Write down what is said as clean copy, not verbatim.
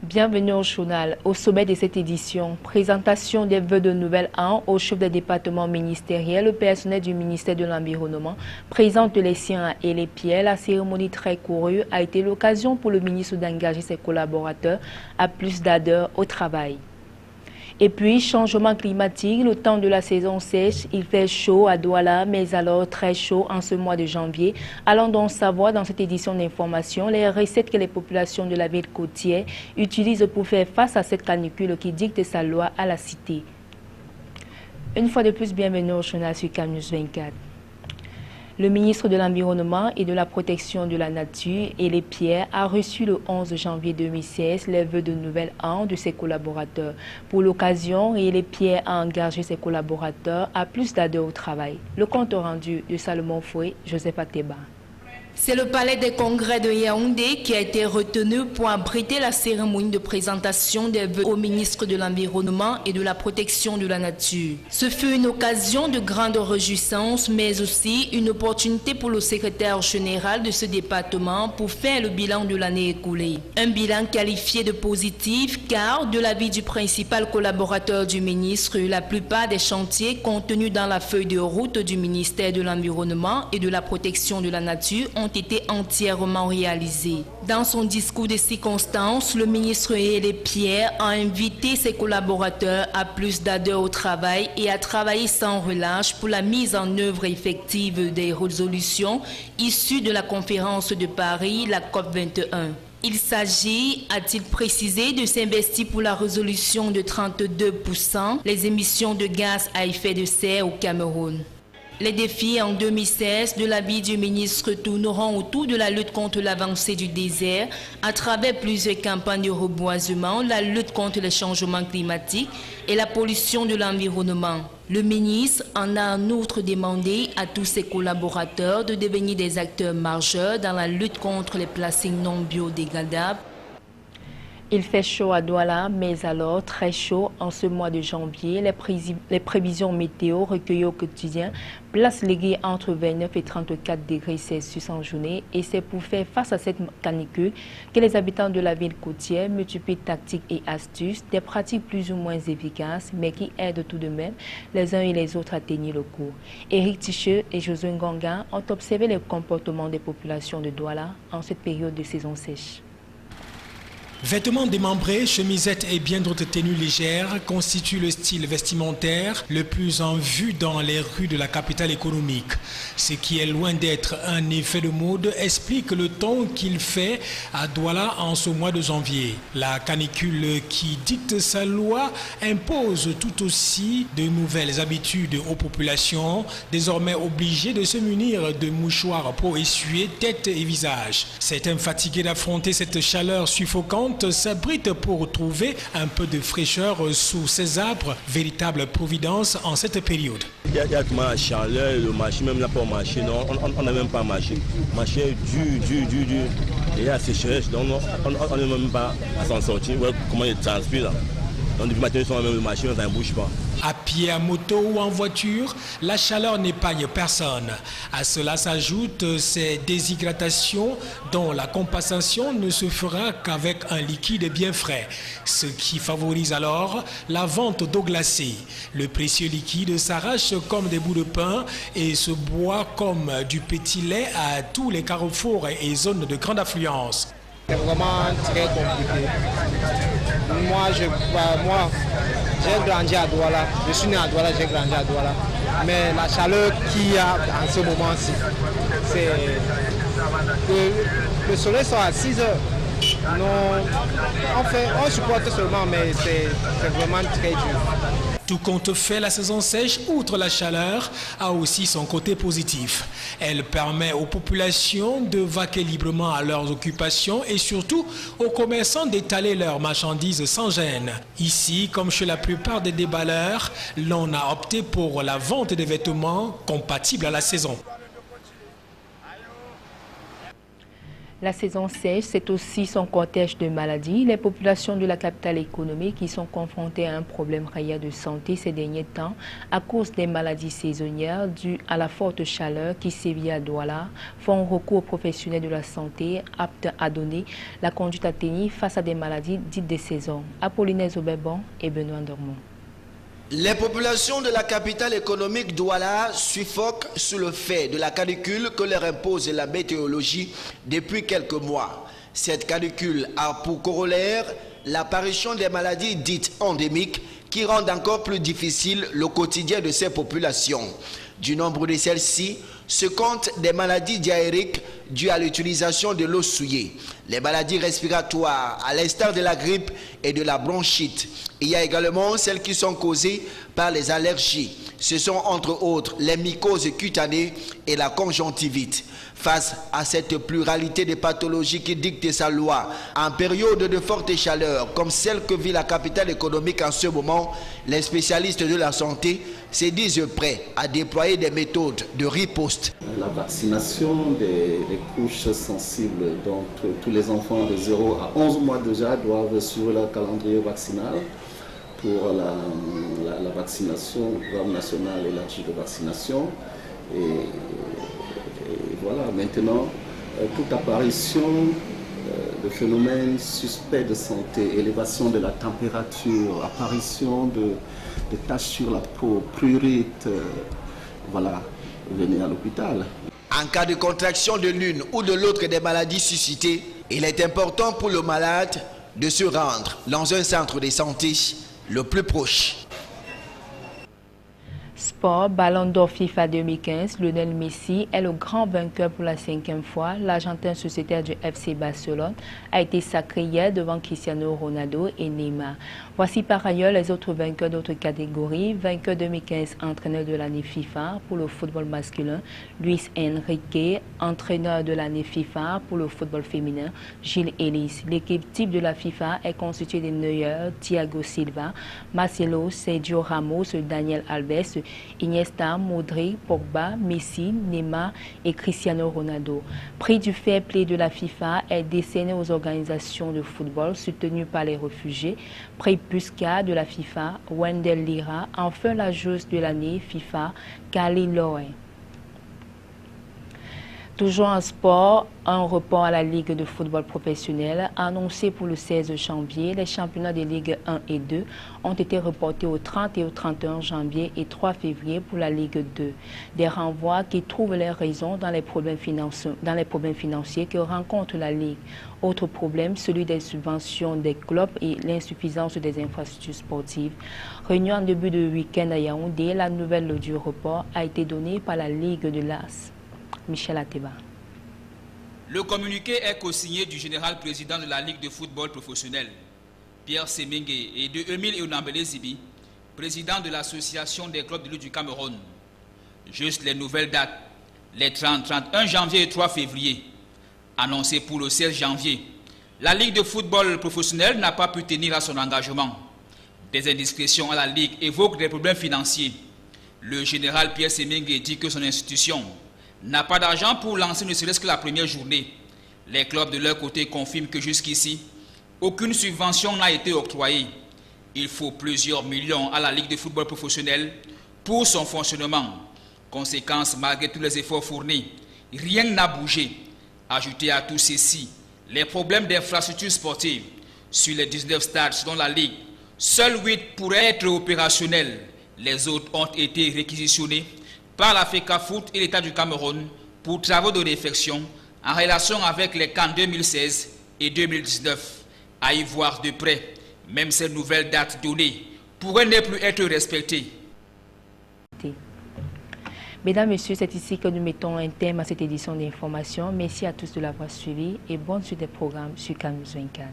Bienvenue au journal. Au sommet de cette édition, présentation des vœux de nouvel an au chef des départements ministériels, le personnel du ministère de l'Environnement présente les siens et les pierres. La cérémonie très courue a été l'occasion pour le ministre d'engager ses collaborateurs à plus d'ardeur au travail. Et puis, changement climatique, le temps de la saison sèche, il fait chaud à Douala, mais alors très chaud en ce mois de janvier. Allons donc savoir dans cette édition d'information les recettes que les populations de la ville côtière utilisent pour faire face à cette canicule qui dicte sa loi à la cité. Une fois de plus, bienvenue au journal sur CAM News 24. Le ministre de l'Environnement et de la Protection de la Nature et les Pierres a reçu le 11 janvier 2016 les vœux de nouvel an de ses collaborateurs. Pour l'occasion, les Pierres a engagé ses collaborateurs à plus d'ardeur au travail. Le compte rendu de Salomon Foué, Joseph Ateba. C'est le palais des congrès de Yaoundé qui a été retenu pour abriter la cérémonie de présentation des vœux au ministre de l'Environnement et de la Protection de la Nature. Ce fut une occasion de grande réjouissance, mais aussi une opportunité pour le secrétaire général de ce département pour faire le bilan de l'année écoulée. Un bilan qualifié de positif car, de l'avis du principal collaborateur du ministre, la plupart des chantiers contenus dans la feuille de route du ministère de l'Environnement et de la Protection de la Nature ont été entièrement réalisés. Dans son discours de circonstance, le ministre Hélé Pierre a invité ses collaborateurs à plus d'ardeur au travail et à travailler sans relâche pour la mise en œuvre effective des résolutions issues de la conférence de Paris, la COP21. Il s'agit, a-t-il précisé, de s'investir pour la résolution de 32% les émissions de gaz à effet de serre au Cameroun. Les défis en 2016 de l'avis du ministre tourneront autour de la lutte contre l'avancée du désert à travers plusieurs campagnes de reboisement, la lutte contre les changements climatiques et la pollution de l'environnement. Le ministre en a en outre demandé à tous ses collaborateurs de devenir des acteurs majeurs dans la lutte contre les plastiques non biodégradables. Il fait chaud à Douala, mais alors très chaud en ce mois de janvier. Les prévisions météo recueillies au quotidien placent les guilles entre 29 et 34 degrés Celsius en journée. Et c'est pour faire face à cette canicule que les habitants de la ville côtière multiplient tactiques et astuces, des pratiques plus ou moins efficaces, mais qui aident tout de même les uns et les autres à tenir le coup. Éric Ticheux et Josué Ngonga ont observé les comportements des populations de Douala en cette période de saison sèche. Vêtements démembrés, chemisettes et bien d'autres tenues légères constituent le style vestimentaire le plus en vue dans les rues de la capitale économique. Ce qui est loin d'être un effet de mode explique le temps qu'il fait à Douala en ce mois de janvier. La canicule qui dicte sa loi impose tout aussi de nouvelles habitudes aux populations, désormais obligées de se munir de mouchoirs pour essuyer tête et visage. Certains fatigués d'affronter cette chaleur suffocante s'abrite pour trouver un peu de fraîcheur sous ces arbres, véritable providence en cette période. Il y a tellement la chaleur, le marché, même là pour marcher, non, on n'a même pas marché. Marché est dur. Et il y a la sécheresse, donc on n'est même pas à s'en sortir. Voilà comment il transpire là. Donc depuis matin, même le marché, ça ne bouge pas. À pied, à moto ou en voiture, la chaleur n'épargne personne. À cela s'ajoute ces déshydratations dont la compensation ne se fera qu'avec un liquide bien frais, ce qui favorise alors la vente d'eau glacée. Le précieux liquide s'arrache comme des bouts de pain et se boit comme du petit lait à tous les carrefours et zones de grande affluence. C'est vraiment très compliqué. Moi, j'ai grandi à Douala. Je suis né à Douala, j'ai grandi à Douala. Mais la chaleur qu'il y a en ce moment-ci, c'est... Le soleil sort à 6 heures. Non, on supporte seulement, mais c'est vraiment très dur. Tout compte fait, la saison sèche, outre la chaleur, a aussi son côté positif. Elle permet aux populations de vaquer librement à leurs occupations et surtout aux commerçants d'étaler leurs marchandises sans gêne. Ici, comme chez la plupart des déballeurs, l'on a opté pour la vente des vêtements compatibles à la saison. La saison sèche, c'est aussi son cortège de maladies. Les populations de la capitale économique qui sont confrontées à un problème réel de santé ces derniers temps à cause des maladies saisonnières dues à la forte chaleur qui sévit à Douala font recours aux professionnels de la santé aptes à donner la conduite à tenir face à des maladies dites des saisons. Apollinaire Zobebon et Benoît Dormont. Les populations de la capitale économique Douala suffoquent sous le fait de la canicule que leur impose la météorologie depuis quelques mois. Cette canicule a pour corollaire l'apparition des maladies dites endémiques qui rendent encore plus difficile le quotidien de ces populations. Du nombre de celles-ci se comptent des maladies diarrhéiques dues à l'utilisation de l'eau souillée, les maladies respiratoires à l'instar de la grippe et de la bronchite. Il y a également celles qui sont causées par les allergies. Ce sont entre autres les mycoses cutanées et la conjonctivite. Face à cette pluralité de pathologies qui dictent sa loi, en période de forte chaleur comme celle que vit la capitale économique en ce moment, les spécialistes de la santé se disent prêts à déployer des méthodes de riposte. La vaccination des couches sensibles, donc tous les enfants de 0 à 11 mois déjà doivent suivre leur calendrier vaccinal pour la vaccination, le programme national élargi de vaccination. Et voilà, maintenant, toute apparition de phénomènes suspects de santé, élévation de la température, apparition de taches sur la peau, prurite, voilà, venez à l'hôpital. En cas de contraction de l'une ou de l'autre des maladies suscitées, il est important pour le malade de se rendre dans un centre de santé le plus proche. Sport, Ballon d'Or FIFA 2015, Lionel Messi est le grand vainqueur pour la 5e fois. L'Argentin sociétaire du FC Barcelone a été sacré hier devant Cristiano Ronaldo et Neymar. Voici par ailleurs les autres vainqueurs d'autres catégories. Vainqueur 2015, entraîneur de l'année FIFA pour le football masculin, Luis Enrique. Entraîneur de l'année FIFA pour le football féminin, Gilles Ellis. L'équipe type de la FIFA est constituée des Neuer, Thiago Silva, Marcelo, Sergio Ramos, Daniel Alves, Iniesta, Modric, Pogba, Messi, Neymar et Cristiano Ronaldo. Prix du fair play de la FIFA est décerné aux organisations de football soutenues par les réfugiés. Prix Puskas de la FIFA, Wendell Lira. Enfin, la joueuse de l'année FIFA, Kali Loé. Toujours en sport, un report à la Ligue de football professionnel annoncé pour le 16 janvier. Les championnats des Ligues 1 et 2 ont été reportés au 30 et au 31 janvier et 3 février pour la Ligue 2. Des renvois qui trouvent les raisons dans les problèmes financiers que rencontre la Ligue. Autre problème, celui des subventions des clubs et l'insuffisance des infrastructures sportives. Réunion en début de week-end à Yaoundé, la nouvelle du report a été donnée par la Ligue de l'AS. Michel Ateba. Le communiqué est co-signé du général président de la Ligue de football professionnel, Pierre Semengue, et de Emile Eunambele Zibi, président de l'association des clubs de lutte du Cameroun. Juste les nouvelles dates, les 30, 31 janvier et 3 février, annoncées pour le 16 janvier. La Ligue de football professionnel n'a pas pu tenir à son engagement. Des indiscrétions à la Ligue évoquent des problèmes financiers. Le général Pierre Semengue dit que son institution n'a pas d'argent pour lancer ne serait-ce que la première journée. Les clubs de leur côté confirment que jusqu'ici, aucune subvention n'a été octroyée. Il faut plusieurs millions à la Ligue de football professionnel pour son fonctionnement. Conséquence, malgré tous les efforts fournis, rien n'a bougé. Ajoutez à tout ceci les problèmes d'infrastructures sportives. Sur les 19 stades selon la Ligue, seuls 8 pourraient être opérationnels. Les autres ont été réquisitionnés par la FECAFOOT et l'État du Cameroun pour travaux de réfection en relation avec les CAN 2016 et 2019. À y voir de près, même ces nouvelles dates données pourraient ne plus être respectées. Mesdames, Messieurs, c'est ici que nous mettons un terme à cette édition d'information. Merci à tous de l'avoir suivi et bonne suite des programmes sur Canal 24.